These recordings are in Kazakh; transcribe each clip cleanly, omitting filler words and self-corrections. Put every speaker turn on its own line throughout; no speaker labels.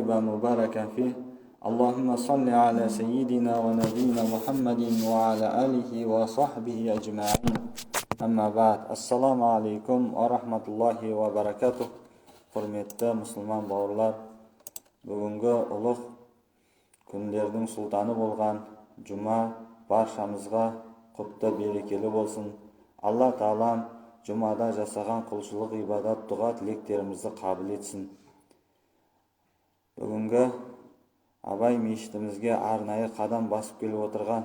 طيبا مباركا فيه. اللهم صل على سيدنا ونبينا محمد وعلى آله وصحبه أجمعين. أما بعد. Assalamu alaikum wa rahmatullahi wa barakatuh. Құрметті мұсылман бауырлар, бүгінгі ұлық күндердің сұлтаны болған жұма баршамызға құтты берекелі болсын. Алла Тағалам жұмада жасаған құлшылық, ибадат, дұға тілектерімізді қабыл етсін. Бүгінгі Абай мешітімізге арнайы қадам басып келіп отырған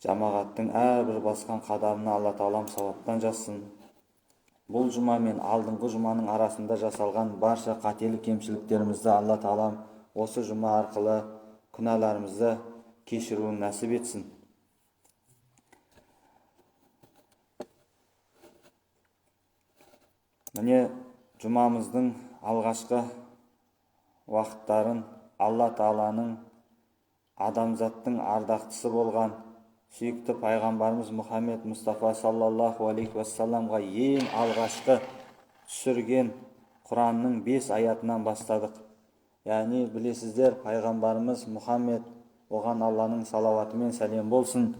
жамағаттың әрбір басқан қадамына Алла Тағалам сауаптан жазсын. Бұл жұма мен алдыңғы жұманың арасында жасалған барша қателік кемшіліктерімізді Алла Тағалам осы жұма арқылы күнәларымызды кешіруін нәсіп етсін. Міне жұмамыздың алғашқы уақыттарын Алла Тағаланың адамзаттың ардақтысы болған сүйікті пайғамбарымыз Мұхаммед Мұстафа саллаллаху алейхи уассаламға ең алғашқы түсірген Құранның 5 аятынан бастадық. Яғни білесіздер, пайғамбарымыз Мұхаммед, оған Алланың салауаты мен сәлем болсын,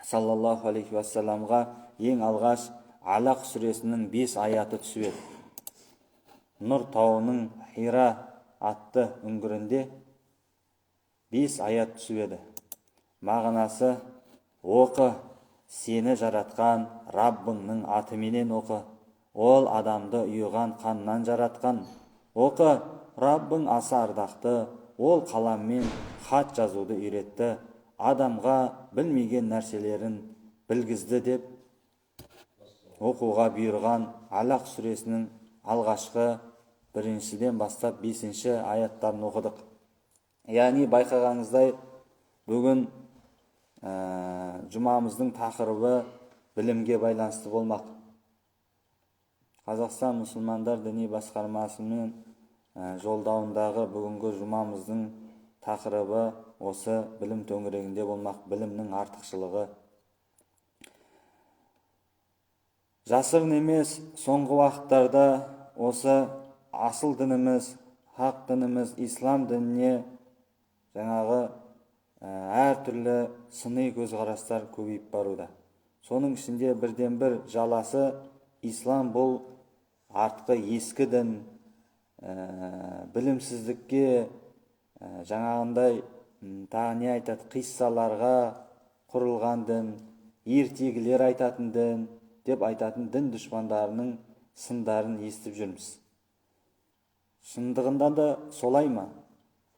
саллаллаху алейхи уассаламға ең алғаш Алақ сүресінің 5 аяты түсіп еді. Нұр тауының Хира атты үңгірінде 5 аят түсіп еді. Мағынасы: оқы, сені жаратқан Раббыңның атыменен оқы. Ол адамды ұйыған қаннан жаратқан. Оқы, Раббың аса ардақты, ол қаламмен хат жазуды үйретті. Адамға білмеген нәрселерін білгізді деп оқуға бұйырған Алақ сүресінің алғашқы 1-ден бастап 5 аяттарын оқыдық. Яғни байқағаныңыздай, бүгін жұмамыздың тақырыбы білімге байланысты болмақ. Қазақстан мұсылмандар діни басқармасының жолдауындағы бүгінгі жұмамыздың тақырыбы осы білім төңірегінде болмақ, білімнің артықшылығы. Жасырын емес, соңғы уақыттарда осы асыл дініміз, хақ дініміз, ислам дініне жаңағы әртүрлі сыни көзқарастар көбейіп баруда. Соның ішінде бірден бір жаласы, ислам бұл артқы ескі дін, білімсіздікке, жаңағындай не айтады, қиссаларға құрылған дін, ертегілер айтатын дін деп айтатын дін дұшпандарының сындарын естіп жүрміз. Шындығында да солай ма?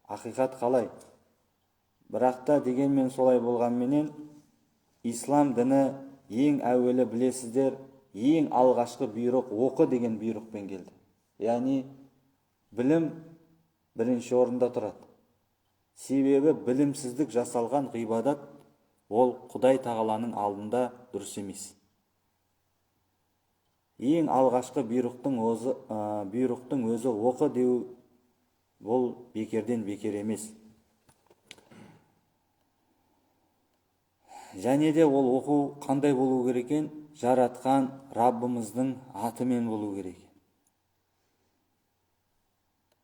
Ақиқат қалай? Бірақ та дегенмен солай болғанменен, ислам діні ең әуелі білесіздер, ең алғашқы бұйрық оқы деген бұйрықпен келді. Яғни білім бірінші орында тұрады. Себебі білімсіздік жасалған ғибадат ол Құдай Тағаланың алдында дұрыс емес. Ең алғашқы бұйрықтың өзі оқы деу бұл бекерден бекер емес. Және де ол оқу қандай болу керек екен? Жаратқан Раббымыздың атымен болу керек.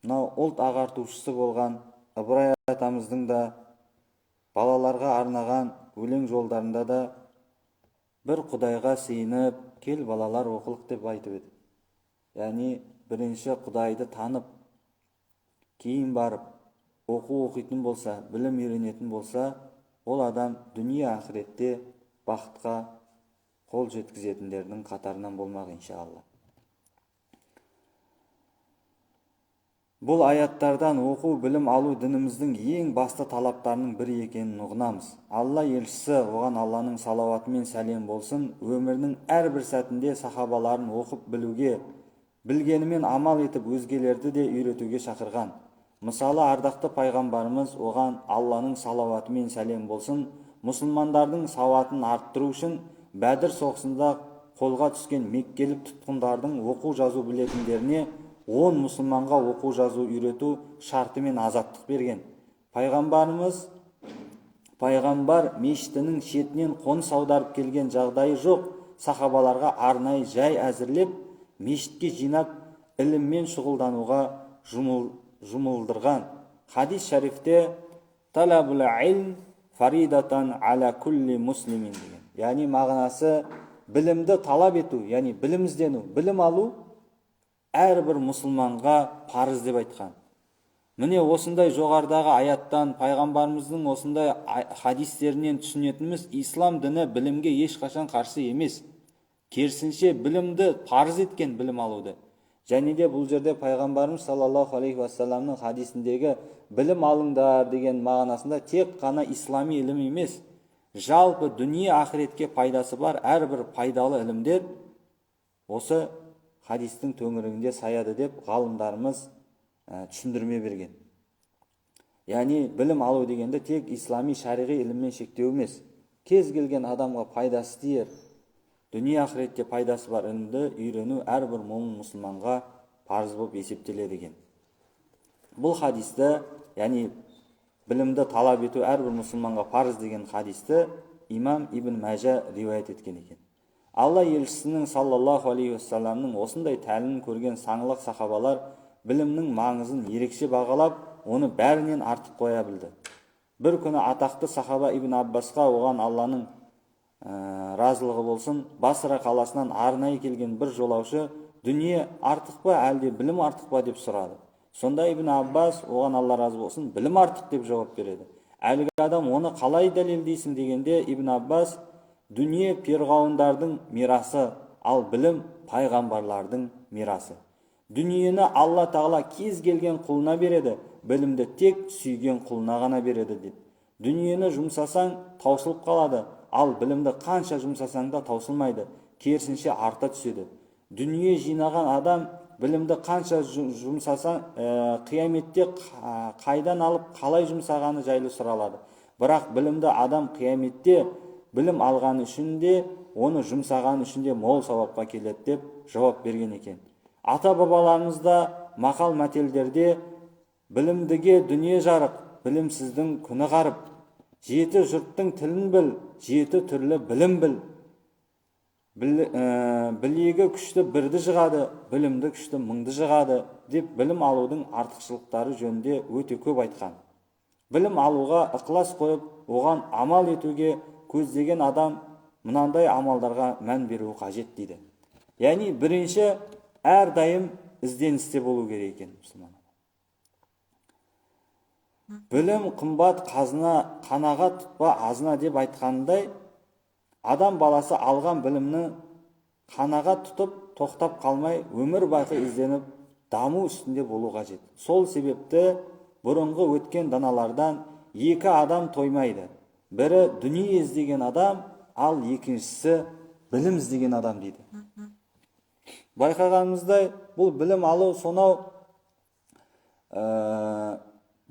Мынау ұлт ағартушысы болған Ыбырай атамыздың да балаларға арнаған өлең жолдарында да бір Құдайға сыйынып, кел балалар оқылық деп айтып еді. Яғни бірінші Құдайды танып, кейін барып оқу оқитын болса, білім үйренетін болса, ол адам дүние ақыретте бақытқа қол жеткізетіндердің қатарынан болмақ иншалла. Бұл аяттардан оқу, білім алу дініміздің ең басты талаптарының бірі екенін ұғынамыз. Алла елшісі, оған Алланың салауаты мен сәлем болсын, өмірінің әрбір сәтінде сахабаларын оқып білуге, білгенімен амал етіп өзгелерді де үйретуге шақырған. Мысалы, ардақты пайғамбарымыз, оған Алланың салауаты мен сәлем болсын, мұсылмандардың сауатын арттыру үшін Бәдір соғысында қолға түскен меккелік тұтқындардың оқу жазу білетіндеріне 10 мұсылманға оқу жазу үйрету шартымен азаттық берген. Пайғамбар мешітінің шетінен қоныс аударып келген жағдайы жоқ сахабаларға арнайы жай әзірлеп, мешітке жинап, іліммен шұғылдануға жұмылдырған. Хадис шарифте талабул илм фаридатан аля кулли муслимин деген. Яғни мағынасы білімді талап ету, яғни білім іздену, білім алу әрбір мұсылманға парыз деп айтқан. Міне осындай жоғарыдағы аяттан, пайғамбарымыздың осындай хадистерінен түсінетініміз, ислам діні білімге ешқашан қарсы емес. Керісінше білімді парыз еткен, білім алуды. Және де бұл жерде пайғамбарымыз саллаллаху алейхи уассаламның хадисіндегі білім алыңдар деген мағынасында тек қана ислами ілім емес, жалпы дүние ақыретке пайдасы бар әрбір пайдалы ілімдер осы хадистің төңірегінде саяды деп ғалымдарымыз түсіндірме берген. Яғни білім алу дегенде тек ислами шариғи іліммен шектеу емес, кез келген адамға пайдасы тиер, дүние ақыретте пайдасы бар ілімді үйрену әрбір момын мұсылманға парыз болып есептеледі екен. Бұл хадисті, яғни білімді талап ету әрбір мұсылманға парыз деген хадисті имам Ибн Мәжә риуаят еткен екен. Алла елшісінің саллаллаху алейхи уассаламның осындай тәлімін көрген саңлақ сахабалар білімнің маңызын ерекше бағалап, оны бәрінен артық қоя білді. Бір күні атақты сахаба Ибн Аббасқа, оған Алланың разылығы болсын, Басра қаласынан арнайы келген бір жолаушы, дүние артық па, әлде білім артық па деп сұрады. Сонда Ибн Аббас, оған Алла разы болсын, білім артық деп жауап береді. Әлгі адам, оны қалай дәлелдейсің дегенде, Ибн Аббас, дүние перғауындардың мирасы, ал білім пайғамбарлардың мирасы. Дүниені Алла Тағала кез келген құлына береді, білімді тек сүйген құлына ғана береді дейді. Дүниені жұмсасаң таусылып қалады, ал білімді қанша жұмсасаң да таусылмайды, керісінше арта түседі. Дүние жинаған адам білімді қанша жұмсасаң, қияметте қайдан алып қалай жұмсағаны жайлы сұралады. Бірақ білімді адам қияметте білім алған үшін де, оны жұмсаған үшін де мол сауапқа келеді деп жауап берген екен. Ата-бабаларымызда мақал мәтелдерде білімдіге дүние жарық, білімсіздің күні қарып, 7 жұрттың тілін біл, 7 түрлі білім біл. Білегі күшті бірді жығады, білімді күшті мыңды жығады деп білім алудың артықшылықтары жөнінде өте көп айтқан. Білім алуға ықылас қойып, оған амал етуге көздеген адам мынандай амалдарға мән беруі қажет дейді. Яғни бірінші әрдайым ізденісте болу керек екен мұсылман. Білім қымбат қазына, қанағат тұтпа азына деп айтқандай, адам баласы алған білімні қанағат тұтып, тоқтап қалмай, өмір бақи ізденіп, даму үстінде болу қажет. Сол себепті бұрынғы өткен даналардан 2 адам тоймайды. Бірі дүние іздеген адам, ал екіншісі білім іздеген адам дейді. Байқағанымыздай, бұл білім алу сонау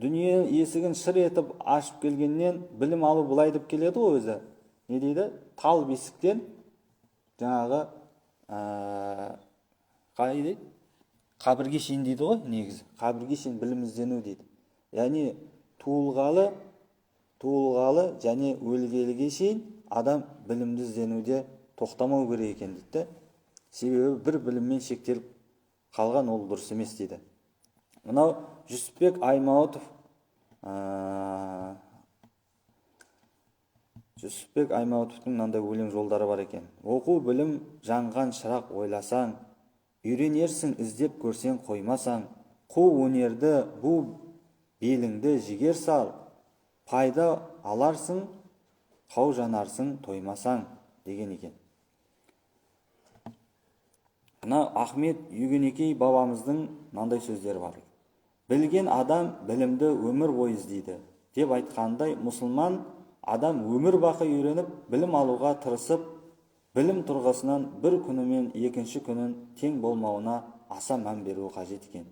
дүние есігін шыр етіп ашып келгеннен білім алу былай деп келеді ғой өзі. Не дейді? Тал бесіктен жаңағы қалай дейді? Қабірге шейін дейді ғой негізі. Қабірге шейін білім іздену дейді. Яғни туылғалы және өлгеліге шейін адам білімді ізденуде тоқтамау керек екен дейді. Себебі бір біліммен шектеліп қалған ол дұрыс емес дейді. Мынау Жүсіпбек Аймауытовтың мынандай өлең жолдары бар екен. Оқу білім жанған шырақ ойласаң, үйренерсің іздеп көрсең қоймасаң, қу өнерді бұ беліңді жігер сал, пайда аларсың, қау жанарсың тоймасаң деген екен. Мына Ахмет Югенекей бабамыздың мынандай сөздері бар. Білген адам білімді өмір бойы іздейді деп айтқандай, мұсылман адам өмір бақи үйреніп, білім алуға тырысып, білім тұрғысынан бір күні мен екінші күнін тең болмауына аса мән беруі қажет екен.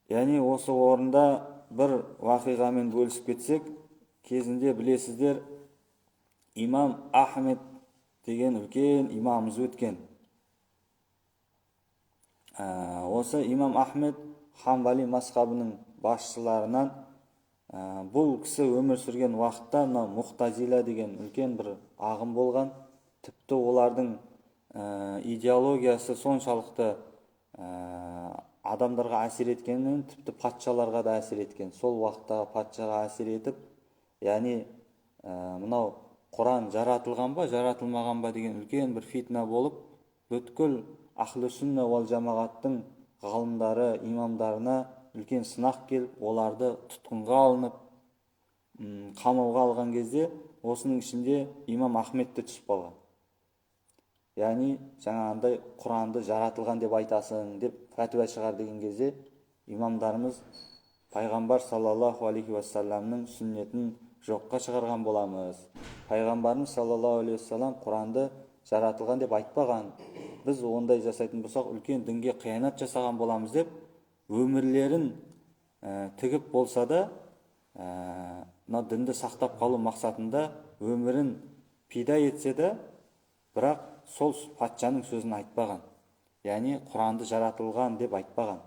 Яғни осы орында бір уақиғамен бөлісіп кетсек, кезінде білесіздер, имам Ахмет деген үлкен имамымыз өткен. Осы имам Ахмет Хамбали мазхабының басшыларынан, бұл кісі өмір сүрген уақытта Мұқтазила деген үлкен бір ағым болған. Тіпті олардың идеологиясы соншалықты адамдарға әсер еткенмен тіпті патшаларға да әсер еткен. Сол уақыттағы патшаға әсер етіп, яғни мынау Құран жаратылған ба, жаратылмаған ба деген үлкен бір фитна болып, бүткіл ахлі сүнна уал жамағаттың ғалымдары, имамдарына үлкен сынақ келіп, оларды тұтқынға алынып, қамауға алған кезде, осының ішінде имам Ахмед те түсіп қалған. Яғни жаңағындай Құранды жаратылған деп айтасың деп фәтуа шығар деген кезде, имамдарымыз пайғамбар саллаллаху алейхи уассаламның сүннетін жоққа шығарған боламыз. Пайғамбарымыз саллаллаху алейхи уассалам Құранды жаратылған деп айтпаған. Біз ондай жасайтын болсақ, үлкен дінге қиянат жасаған боламыз деп, өмірлерін тігіп болса да, дінді сақтап қалу мақсатында өмірін пида етсе де, бірақ сол патшаның сөзін айтпаған. Яғни Құранды жаратылған деп айтпаған.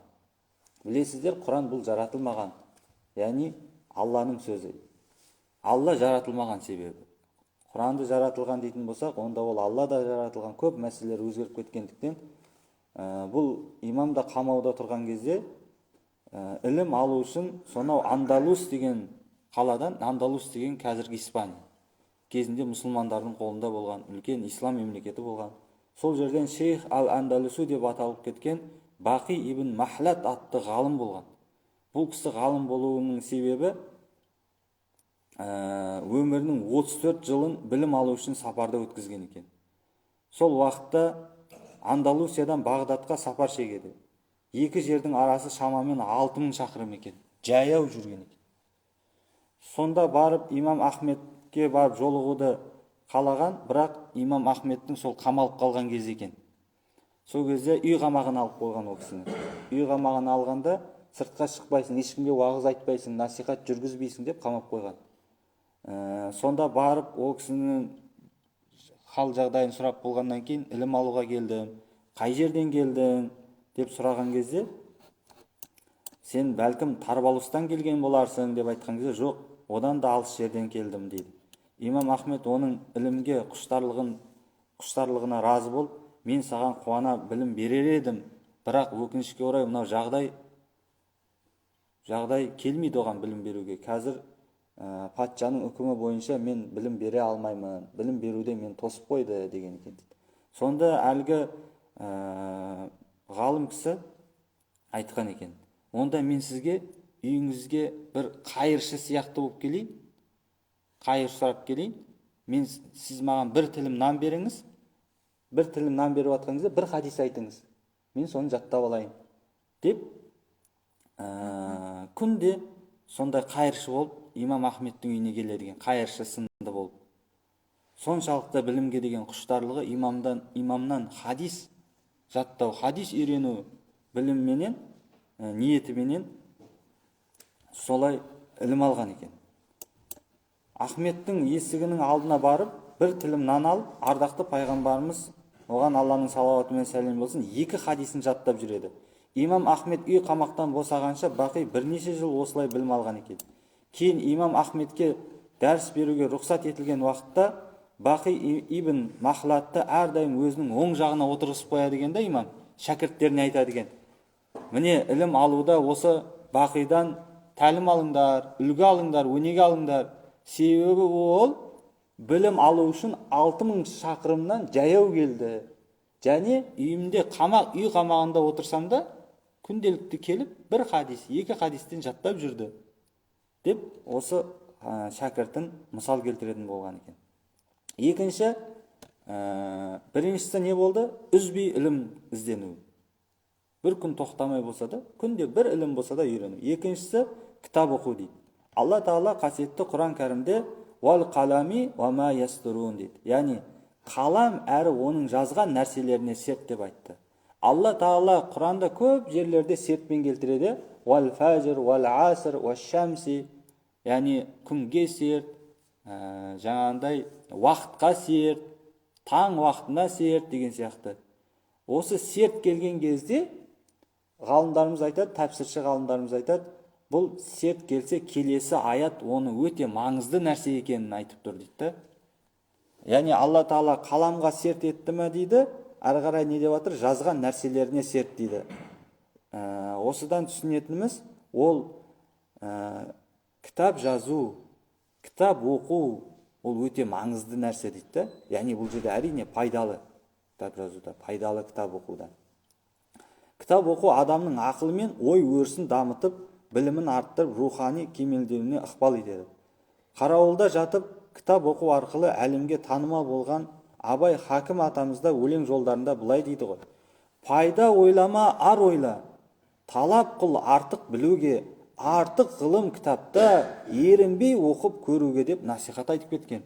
Білесіздер, Құран бұл жаратылмаған. Яғни Алланың сөзі. Алла жаратылмаған себебі. Құранды жаратылған дейтін болсақ, онда ол Алла да жаратылған, көп мәселелер өзгеріп кеткендіктен, бұл имам да қамауда тұрған кезде ілім алу үшін сонау Андалус деген қаладан, Андалус деген қазіргі Испания, кезінде мұсылмандардың қолында болған үлкен ислам мемлекеті болған. Сол жерден Шейх ал-Андалусу деп аталып кеткен Бақи ибн Махлат атты ғалым болған. Бұл кісі ғалым болуының себебі өмірінің 34 жылын білім алу үшін сапарда өткізген екен. Сол уақытта Андалусиядан Бағдатқа сапар шегеді. Екі жердің арасы шамамен 6000 шақырым екен. Жаяу жүрген екен. Сонда барып имам Ахмедке барып жолығуды қалаған, бірақ имам Ахмедтің сол қамалып қалған кезі екен. Сол кезде үй қамағын алып қойған ол кісіні. Үй қамағын алғанда сыртқа шықпайсың, ешкімге уағыз айтпайсың, насихат жүргізбейсің деп қамап қойған. Сонда барып ол кісінің хал жағдайын сұрап болғаннан кейін, ілім алуға келдім, қай жерден келдің деп сұраған кезде, сен бәлкім Тарбалустан келген боларсың деп айтқан кезде, жоқ, одан да алыс жерден келдім дейді. Имам Ахмед оның ілімге құштарлығына разы болып, мен саған қуана білім берер едім, бірақ өкінішке орай мынау жағдай келмейді оған білім беруге. Қазір патшаның үкімі бойынша мен білім бере алмаймын, білім беруде мен тосып қойды деген екен. Сонда әлгі ғалым кісі айтқан екен, онда мен сізге үйіңізге бір қайыршы сияқты болып келейін, қайыр сұрап келейін, сіз маған бір тілім нан беріңіз, бір тілім нан беріп атқан кезде бір хадис айтыңыз, мен соны жаттап алайын деп, күнде сондай қайыршы болып имам Ахмедтің үйіне келеді екен, қайыршы сынды болып. Соншалықты білімге деген құштарлығы, имамнан хадис жаттау, хадис үйрену білімменен, ниетіменен солай ілім алған екен. Ахмедтің есігінің алдына барып, бір тілім нан алып, ардақты пайғамбарымыз, оған Алланың салауаты мен сәлем болсын, 2 хадисін жаттап жүреді. Имам Ахмед үй қамақтан босағанша Бақи бірнеше жыл осылай білім алған екен. Кейін имам Ахмедке дәріс беруге рұқсат етілген уақытта Бақи ибн Махлатты әрдайым өзінің оң жағына отырғызып қояды екен да, имам шәкірттеріне айтады екен, міне ілім алуда осы Бақидан тәлім алыңдар, үлгі алыңдар, өнеге алыңдар. Себебі ол білім алу үшін 6000 шақырымнан жаяу келді. Және үйімде үй қамағында отырсам да күнделікті келіп бір хадис, 2 хадистен жаттап жүрді деп осы шәкіртін мысал келтіретін болған екен. Екінші, біріншісі не болды? Үзбей ілім іздену. Бір күн тоқтамай болса да, күнде бір ілім болса да үйрену. Екіншісі, кітап оқу дейді. Алла Тағала қасиетті Құран кәрімде «Вал қалами ва ма ястурун» дейді. Яғни, қалам әрі оның жазған нәрселеріне серт деп айтты. Алла Тағала Құранда көп жерлерде сертпен келтіреді. «Вал фәжр, вал аср, вал шамси». Яғни, күнге серт, жаңағындай уақытқа серт, таң уақытына серт деген сияқты. Осы серт келген кезде ғалымдарымыз айтады, тәпсірші ғалымдарымыз айтады, бұл серт келсе келесі аят оны өте маңызды нәрсе екенін айтып тұр дейді. Яғни Алла Тағала қаламға серт етті ме дейді, ары қарай не деп жатыр? Жазған нәрселеріне серт дейді. Осыдан түсінетініміз ол кітап жазу, кітап оқу ол өте маңызды нәрсе дейді. Яғни бұл жерде әрине пайдалы кітап жазуда, пайдалы кітап оқуда. Кітап оқу адамның ақылы мен ой өрісін дамытып, білімін арттырып, рухани кемелдеуіне ықпал етеді. Қарауылда жатып, кітап оқу арқылы әлемге танымал болған Абай Хакім атамызда өлең жолдарында былай дейді ғой: пайда ойлама, ар ойла, талап қыл артық білуге, артық ғылым кітапта, ерінбей оқып көруге деп насихат айтып кеткен.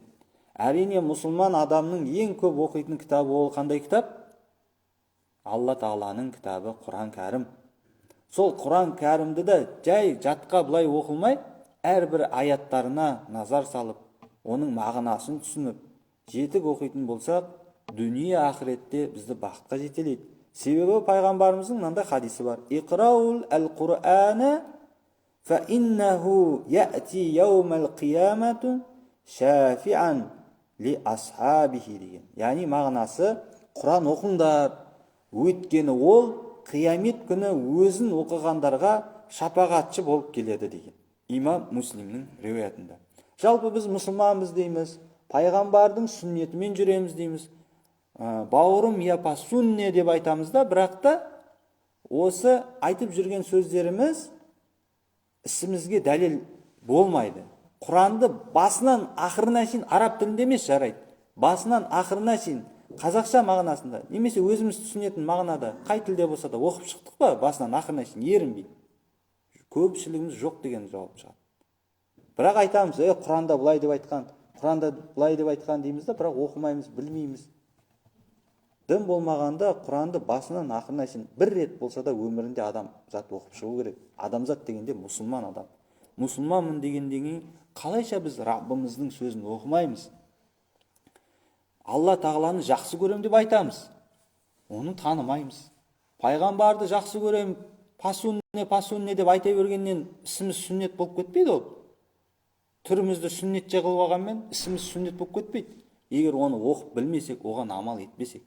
Әрине мұсылман адамның ең көп оқитын кітабы ол қандай кітап? Алла Тағаланың кітабы Құран кәрім. Сол Құран кәрімді де жай жатқа былай оқылмай, әрбір аяттарына назар салып, оның мағынасын түсініп, жетік оқитын болсақ, дүние ақыретте бізді бақытқа жетелейді. Себебі пайғамбарымыздың мынандай хадисі бар: иқраул әл-Құр'ана фа иннаху яти яумал қиямату шафиан ли асхабихи деген. Яғни мағынасы, Құран оқыңдар, өйткені ол қиямет күні өзін оқығандарға шапағатшы болып келеді деген. Имам Муслимнің риуаятында. Жалпы біз мұсылманбыз дейміз, пайғамбардың сүннетімен жүреміз дейміз, бауырым япа сүнне деп айтамыз да, бірақ та осы айтып жүрген сөздеріміз ісімізге дәлел болмайды. Құранды басынан ақырына шейін араб тілінде емес жарайды, басынан ақырына шейін қазақша мағынасында, немесе өзіміз түсінетін мағынада, қай тілде болса да оқып шықтық па, басынан ақырына шейін ерінбей? Көпшілігіміз жоқ деген жауап шығады. Бірақ айтамыз, Құранда былай деп айтқан, Құранда былай деп айтқан дейміз да, бірақ оқымаймыз, білмейміз. Дін болмағанда Құранды басынан ақырына шейін бір рет болса да өмірінде адам зат оқып шығу керек. Адамзат дегенде мұсылман адам. Мұсылманмын дегеннен қалайша біз Раббымыздың сөзін оқымаймыз? Алла Тағаланы жақсы көрем деп айтамыз, оны танымаймыз. Пайғамбарды жақсы көрем, пасунне деп айта бергеннен ісіміз сүннет болып кетпейді ол. Түрімізді сүннетше қылып алғанмен ісіміз сүннет болып кетпейді, егер оны оқып білмесек, оған амал етпесек.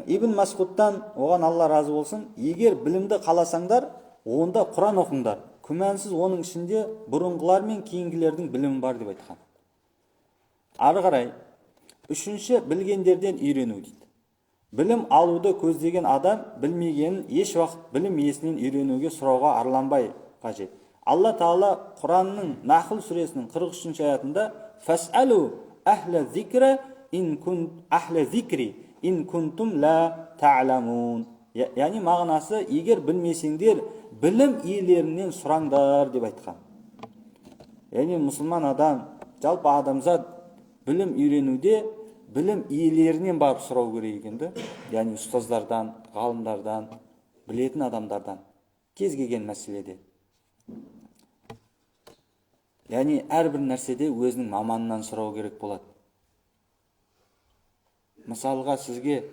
Ибн Масғудтан, оған Алла разы болсын, егер білімді қаласаңдар, онда Құран оқыңдар. Күмәнсіз оның ішінде бұрынғылар мен кейінгілердің білімі бар деп айтқан. Ары қарай, үшінші, білгендерден үйрену дейді. Білім алуды көздеген адам білмегенін еш уақыт білім иесінен үйренуге, сұрауға арланбай қажет. Алла Тағала Құранның Нахл сүресінің 43-ші аятында «Фас'алу ахля зикри ин кунтум ла та'ламун». Яғни мағынасы, егер білмесеңдер, білім иелерінен сұраңдар деп айтқан. Яғни мұсылман адам, жалпы адамзат білім үйренуде білім иелерінен барып сұрау керек екенді. Яғни ұстаздардан, ғалымдардан, білетін адамдардан, кез келген мәселеде. Яғни әрбір нәрседе өзінің маманынан сұрау керек болады. Мысалға сізге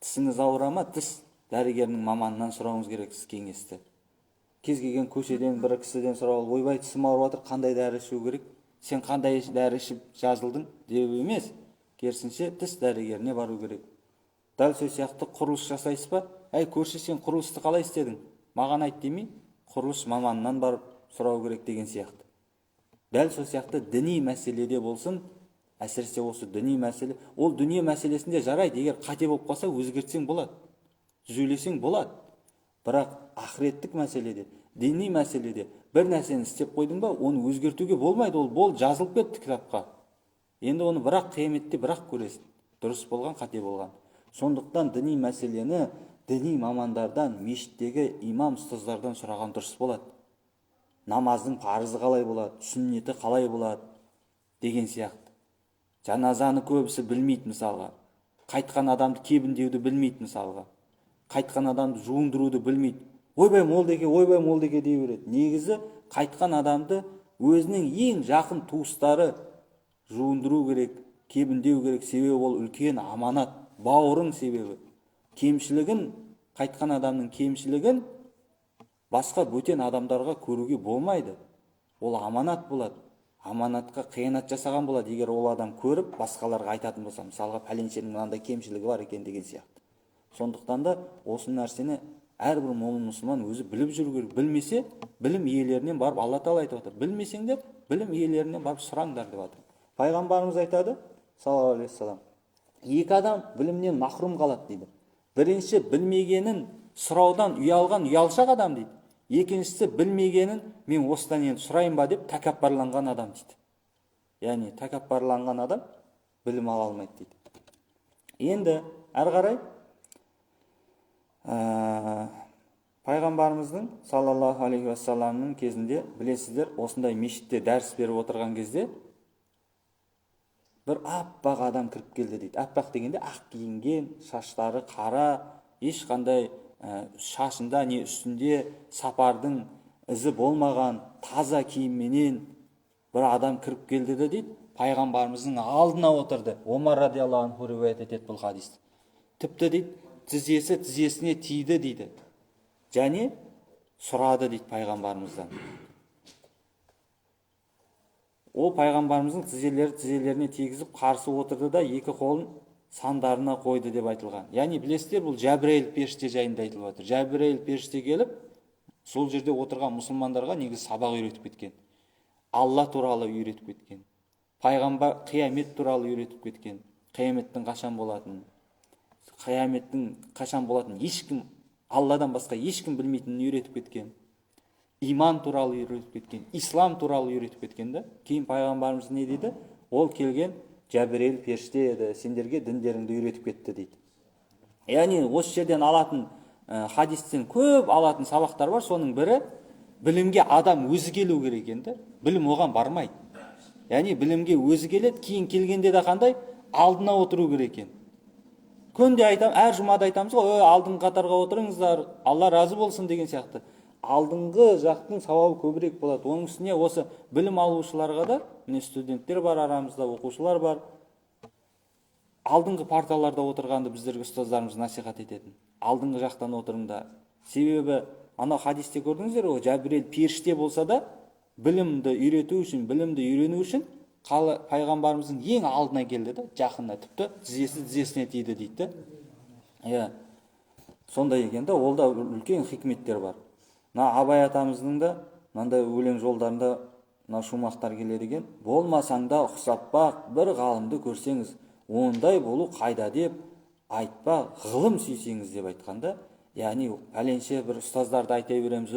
тісіңіз ауыра ма, тіс дәрігерінің маманынан сұрауыңыз керек кеңесті. Кез келген көшеден бір кісіден сұрау, ойбай тісім ауырып жатыр, қандай дәрі ішу керек? Сен қандай дәрі ішіп жазылдың деп емес, керісінше тіс дәрігеріне бару керек. Дәл сол сияқты құрылыс жасайсыз ба? Әй көрші, сен құрылысты қалай істедің? Маған айт демей, құрылыс маманынан барып сұрау керек деген сияқты. Дәл сол сияқты діни мәселеде болсын, әсіресе осы діни мәселе, ол дүние мәселесінде жарайды, егер қате болып қалса өзгертсең болады, түзелесең болады. Бірақ ақыреттік мәселеде, діни мәселеде бір нәрсені істеп қойдың ба, оны өзгертуге болмайды, ол бол жазылып кетті кітапқа. Енді оны бірақ қияметте бірақ көресің, дұрыс болған, қате болған. Сондықтан діни мәселені діни мамандардан, мешіттегі имам ұстаздардан сұраған дұрыс болады. Намаздың парызы қалай болады, сүннеті қалай болады деген сияқты. Жаназаны көбісі білмейді мысалға. Қайтқан адамды кебіндеуді білмейді мысалға. Қайтқан адамды жуындыруды білмейді. Ойбай молдеке дей береді. Негізі қайтқан адамды өзінің ең жақын туыстары жуындыру керек, кебіндеу керек, себебі ол үлкен аманат, бауырың себебі. Қайтқан адамның кемшілігін басқа бөтен адамдарға көруге болмайды. Ол аманат болады. аманатқа қиянат жасаған болады егер ол адам көріп басқаларға айтатын болса, мысалға пәленшенің мынандай кемшілігі бар екен деген сияқты. Сондықтан да осы нәрсені әрбір момын мұсылман өзі біліп жүру керек. Білмесе, білім иелерінен барып, Алла Тағала айтып отыр, білмесеңдер білім иелерінен барып сұраңдар деп жатыр. Пайғамбарымыз айтады, саллаллаху алейхи вассалам, екі адам білімнен махрұм қалады дейді. Бірінші, білмегенін сұраудан ұялған ұялшақ адам дейді. Екіншісі, білмегенін мен осыдан енді сұрайын ба деп тәкаппарланған адам дейді. Яғни тәкаппарланған адам білім ала алмайды дейді. Енді әрі қарай пайғамбарымыздың саллаллаху алейхи уассаламның кезінде білесіздер, осындай мешітте дәріс беріп отырған кезде бір аппақ адам кіріп келді дейді. Аппақ дегенде ақ киінген, шаштары қара, ешқандай шашында не үстінде сапардың ізі болмаған таза киімменен бір адам кіріп келді де дейді. Пайғамбарымыздың алдына отырды. Омар радиаллаху анху риуаят етеді бұл хадисті. Тіпті дейді, тізесі тізесіне тиді дейді. Және сұрады дейді пайғамбарымыздан. Ол пайғамбарымыздың тізелеріне тигізіп қарсы отырды да екі қолын сандарына қойды деп айтылған. Яғни білесіздер, бұл Жәбірейіл періште жайында айтылып отыр. Жәбірейіл періште келіп, сол жерде отырған мұсылмандарға негізі сабақ үйретіп кеткен. Алла туралы үйретіп кеткен. Пайғамбар қиямет туралы үйретіп кеткен. Қияметтің қашан болатынын, ешкім, Алладан басқа ешкім білмейтінін үйретіп кеткен. Иман туралы үйретіп кеткен, ислам туралы үйретіп кеткен да. Кейін пайғамбарымыз не дейді? Ол келген Жәбірейіл періште еді, сендерге діндеріңді үйретіп кетті дейді. Яғни осы жерден алатын хадистен көп алатын сабақтар бар. Соның бірі, білімге адам өзі келу керек енді. Білім оған бармайды. Яғни білімге өзі келеді, кейін келгенде де қандай? Алдына отыру керек екен. Күнде айтам, әр жұмада айтамыз ғой, алдыңғы қатарға отырыңыздар, Алла разы болсын деген сияқты. Алдыңғы жақтың сауабы көбірек болады. Оның үстіне осы білім алушыларға да, міне студенттер бар арамызда, оқушылар бар. Алдыңғы парталарда отырғанды біздерге ұстаздарымыз насихат ететін. Алдыңғы жақтан отырыңдар. Себебі анау хадисте көрдіңіздер ғой, Жәбірейіл періште болса да білімді үйрету үшін, білімді үйрену үшін пайғамбарымыздың ең алдына келді да, жақында, тіпті тізесіне тиді дейді. Сондай екен да, ол да үлкен хикметтер бар. Абай атамыздың да мынандай өлең жолдарында шумақтар келеді екен. Болмасаң да ұқсап бақ, бір ғалымды көрсеңіз, ондай болу қайда деп айтпа, ғылым сүйсеңіз деп айтқанда. Яғни пәленше бір ұстаздарды айта береміз,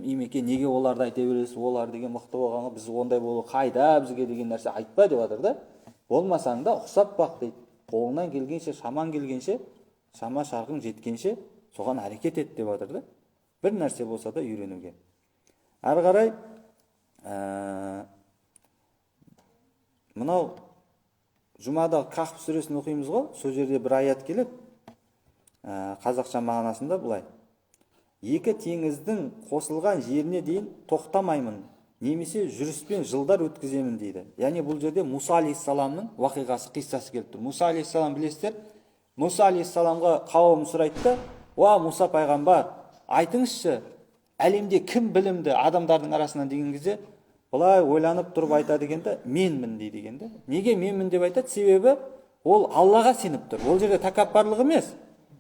имеке неге оларды айта бересіз, олар деген мықты болғанға біз ондай болу қайда бізге деген нәрсе айтпа деп жатыр да. Болмасаң да ұқсап бақ дейді. Қолыңнан келгенше, шаман келгенше, шама шарқың жеткенше соған әрекет ет деп жатыр да. Бір нәрсе болса да үйренуге. Әрі қарай мынау жұмада Кахф сүресін оқимыз ғой, сол жерде бір аят келеді. Қазақша мағынасында былай: екі теңіздің қосылған жеріне дейін тоқтамаймын, немесе жүріспен жылдар өткіземін дейді. Яғни бұл жерде Муса алейхиссаламның уақиғасы, қиссасы келіп тұр. Муса алейхиссалам білесіздер, Муса алейхиссаламға қауым сұрайды да: "Уа Муса пайғамбар, айтыңызшы, әлемде кім білімді адамдардың арасынан?" деген кезде былай ойланып тұрып айтады екен да: "Менмін" дейді екен да. Неге менмін деп айтады? Себебі ол Аллаға сеніп тұр. Ол жерде тәкаппарлық емес.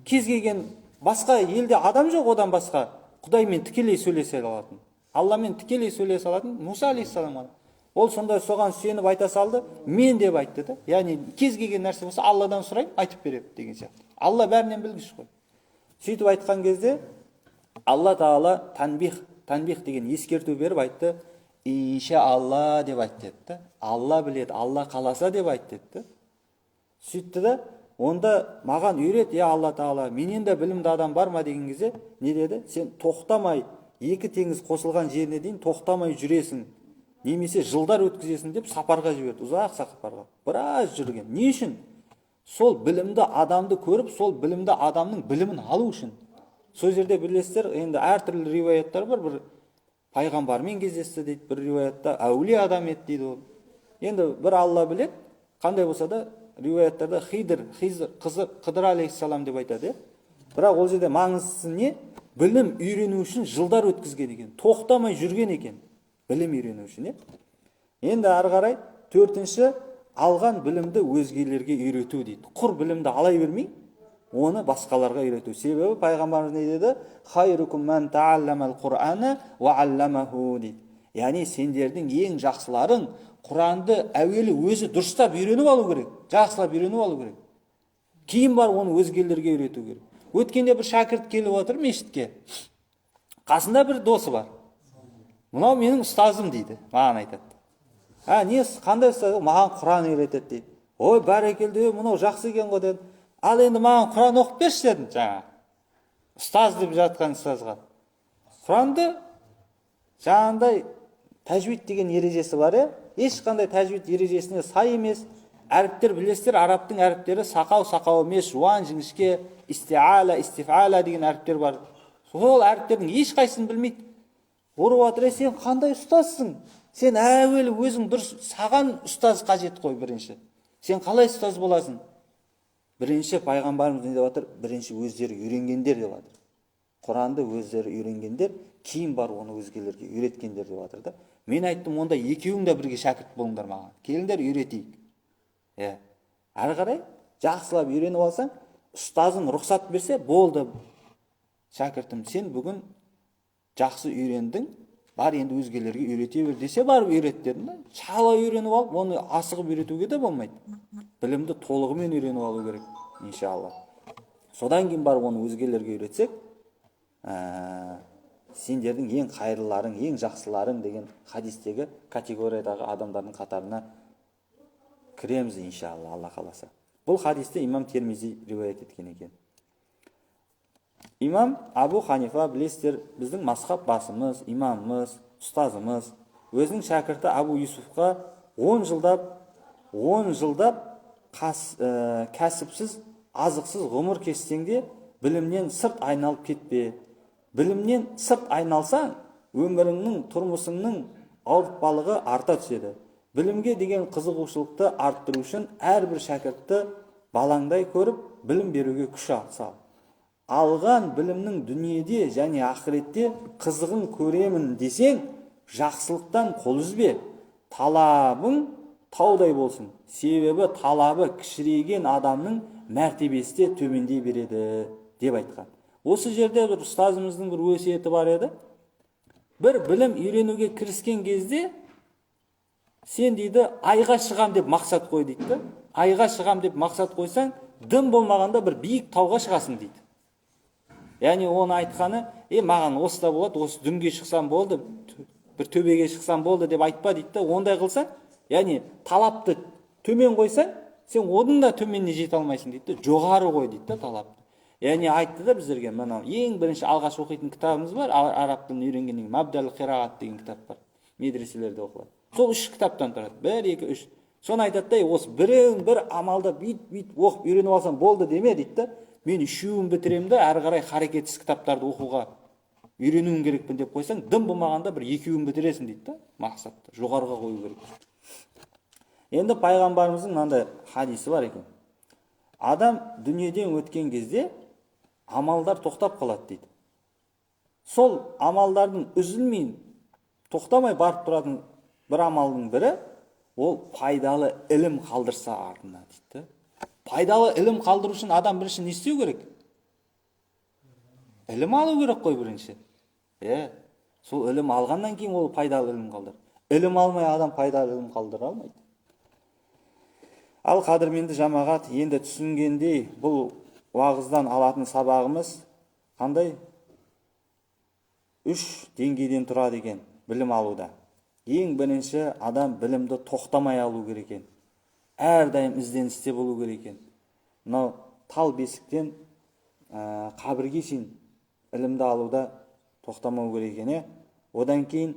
Кез келген басқа елде адам жоқ одан басқа Құдаймен тікелей сөйлесе алатын. Алламен тікелей сөйлесе алатын Муса алейхиссалам. Ол сонда соған сеніп айта салды, мен деп айтты да. Яғни кез келген нәрсе болса Алладан сұрайын, айтып береді деген сияқты. Алла бәрінен білгіш қой. Сөйтіп айтқан кезде Алла Тағала танбих деген ескерту беріп айтты: "Иншаалла" деп айтты деді. Алла біледі, Алла қаласа деп айтты деді. Сөйтті да, онда маған үйрет, Алла Тағала, менен де білімді адам бар ма деген кезде не деді? Сен тоқтамай, екі теңіз қосылған жеріне дейін тоқтамай жүресің, немесе жылдар өткізесің деп сапарға жіберді, ұзақ сапарға. Біраз жүрген. Не үшін? Сол білімді адамды көріп, сол білімді адамның білімін алу үшін. Сол жерде білесіздер, енді әртүрлі риуаяттар бар. Бір пайғамбармен кездесті дейді, бір риуаятта әулие адам еді дейді ол. Енді бір Алла біледі, қандай болса да риуаяттарда Қыдыр алейхиссалам деп айтады. Бірақ ол жерде маңыздысы не? Білім үйрену үшін жылдар өткізген екен, тоқтамай жүрген екен. Білім үйрену үшін. Енді ары қарай төртінші, алған білімді өзгелерге үйрету дейді. Құр білімді алай бермей, оны басқаларға үйрету. Себебі пайғамбарымыз не деді? Хайрукум ман таалламал Құр'ана ва алламаху дейді. Яғни сендердің ең жақсыларың Құранды әуелі өзі дұрыстап үйреніп алу керек, жақсылап үйреніп алу керек. Кейін бар оны өзгелерге үйрету керек. Өткенде бір шәкірт келіп отыр мешітке. Қасында бір досы бар. Мынау менің ұстазым дейді, маған айтады. Не, қандай ұстаз? Маған Құран үйретеді дейді. Ой, бәрекелді, мынау жақсы екен ғой дедім. Ал енді маған Құран оқып берші дедім жаңа. Ұстаз деп жатқан ұстазға. Құранды жаңағындай тәжвид деген ережесі бар, ешқандай тәжвид ережесіне сай емес. Әріптер білесіздер, арабтың әріптері сақау емес, жуан, жіңішке, истиала, истифала деген әріптер бар. Сол әріптердің ешқайсысын білмейді. Ұрып отыр, сен қандай ұстазсың? Сен әуелі өзің дұрыс, саған ұстаз қажет қой бірінші. Сен қалай ұстаз боласың? Бірінші пайғамбарымыз не деп жатыр? Бірінші өздері үйренгендер деп жатыр. Құранды өздері үйренгендер, кейін бар оны өзгелерге үйреткендер деп жатыр да. Мен айттым, онда екеуің де бірге шәкірт болыңдар маған. Келіңдер үйретейік. Ары қарай жақсылап үйреніп алсаң, ұстазың рұқсат берсе, болды. Шәкіртім, сен бүгін жақсы үйрендің, бар енді өзгелерге үйрете бер десе, барып үйрет дедім да. Шала үйреніп алып, оны асығып үйретуге де болмайды. Білімді толығымен үйреніп алу керек, иншалла. Содан кейін барып оны өзгелерге үйретсек, сендердің ең қайырлыларың, ең жақсыларың деген хадистегі категориядағы адамдардың қатарына кіреміз, иншалла, Алла қаласа. Бұл хадисті имам Термизи риуаят еткен екен. Имам Абу Ханифа, білесіздер, біздің мазхаб басымыз, имамымыз, ұстазымыз, өзінің шәкірті Абу Юсуфқа 10 жылдап кәсіпсіз, азықсыз ғұмыр кессең де, білімнен сырт айналып кетпе. Білімнен сырт айналсаң, өміріңнің, тұрмысыңның ауыртпалығы арта түседі. Білімге деген қызығушылықты арттыру үшін әрбір шәкіртті балаңдай көріп, білім беруге күш сал. Алған білімнің дүниеде және ақыретте қызығын көремін десең, жақсылықтан қол үзбе. Талабың таудай болсын. Себебі талабы кішірейген адамның мәртебесі де төмендей береді деп айтқан. Осы жерде бір ұстазымыздың бір өсиеті бар еді. Бір білім үйренуге кіріскен кезде сен дейді айға шығам деп мақсат қой дейді. Айға шығам деп мақсат қойсаң, дым болмағанда бір биік тауға шығасың дейді. Яғни оны айтқаны, маған осы да болады, осы дүнге шықсам болды, бір төбеге шықсам болды деп айтпа дейді. Ондай қылсаң, яғни талапты төмен қойсаң, сен оның да төменіне жете алмайсың дейді. Жоғары қой дейді талапты. Яғни айтты да біздерге, мынау ең бірінші алғаш оқитын кітабымыз бар, араб тілін үйренгеннен кейін Мабдал қирағат деген кітап бар. Медреселерде оқылады. Сол 3 кітаптан тұрады. 1, 2, 3. Соны айтады да, осы бір амалда бит оқып үйреніп алсам болды деме дейді. Мен үшеуін бітіремін де, әрі қарай харекетсіз кітаптарды оқуға үйренуім керекпін деп қойсаң, дым болмағанда бір екеуін бітіресің дейді. Мақсатты жоғарыға қою керек. Енді пайғамбарымыздың мынандай хадисі бар екен. Адам дүниеден өткен кезде амалдар тоқтап қалады дейді. Сол амалдардың үзілмей, тоқтамай барып тұратын бір амалдың бірі, ол пайдалы ілім қалдырса артына дейді. Пайдалы ілім қалдыру үшін адам бірінші не істеу керек? Ілім алу керек қой бірінші. Сол ілім алғаннан кейін ол пайдалы ілім қалдыр. Ілім алмай адам пайдалы ілім қалдыра алмайды. Ал қадірменді жамағат, енді түсінгендей, бұл уағыздан алатын сабағымыз қандай? 3 деңгейден тұрады екен білім алуда. Ең бірінші, адам білімді тоқтамай алу керек екен. Әрдайым ізденісте болу керек екен. Мынау тал бесіктен қабірге шейін ілімді алуда тоқтамау керек екен. Одан кейін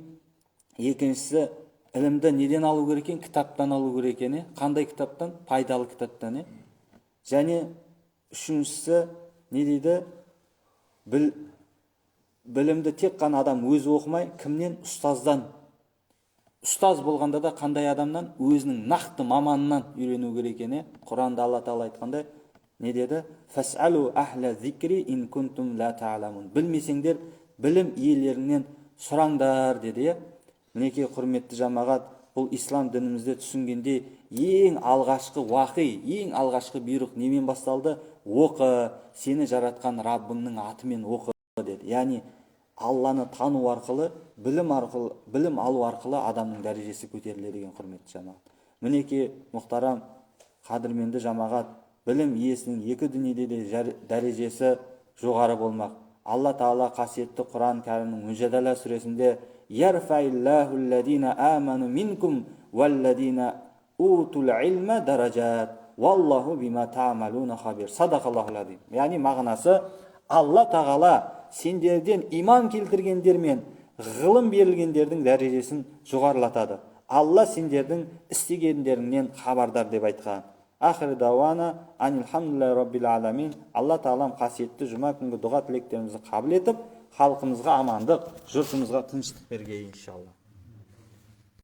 екіншісі, ілімді неден алу керек екен? Кітаптан алу керек екен. Қандай кітаптан? Пайдалы кітаптан. Және үшіншісі, не дейді? Білімді тек қана адам өзі оқымай, кімнен? Ұстаздан. Ұстаз болғанда да қандай адамнан? Өзінің нақты маманынан үйрену керек екен. Құранда Алла Тағала айтқандай, не деді? Фас'алу ахла зикри ин кунтум ла та'ламун. Білмесеңдер, білім иелерінен сұраңдар деді. Мінекей құрметті жамағат, бұл ислам дінімізде түсінгенде ең алғашқы уақи, ең алғашқы бұйрық немен басталды? Оқы, сені жаратқан Раббыңның атымен оқы деді. Яғни Алланы тану арқылы, білім алу арқылы адамның дәрежесі көтеріледі деген құрметті жамағат. Мінекей мұхтарам, қадірменді жамағат, білім иесінің екі дүниеде де дәрежесі жоғары болмақ. Алла Тағала қасиетті Құран кәрімнің Мүжәдәлә сүресінде «Ярфаиллаху аллазина аману минкум валлазина утул илма даражат валлаху бима та'малуна хабир». Садақаллахул азим. Яғни мағынасы, Алла Тағала сендерден иман келтіргендер мен ғылым берілгендердің дәрежесін жоғарылатады. Алла сендердің істегендеріңнен хабардар деп айтқан. Ахир дауана анилхамдулиллахи раббил аламин. Алла Тағалам қасиетті жұма күнгі дұға тілектерімізді қабыл етіп, халқымызға амандық, жұртымызға тыныштық бергей иншалла.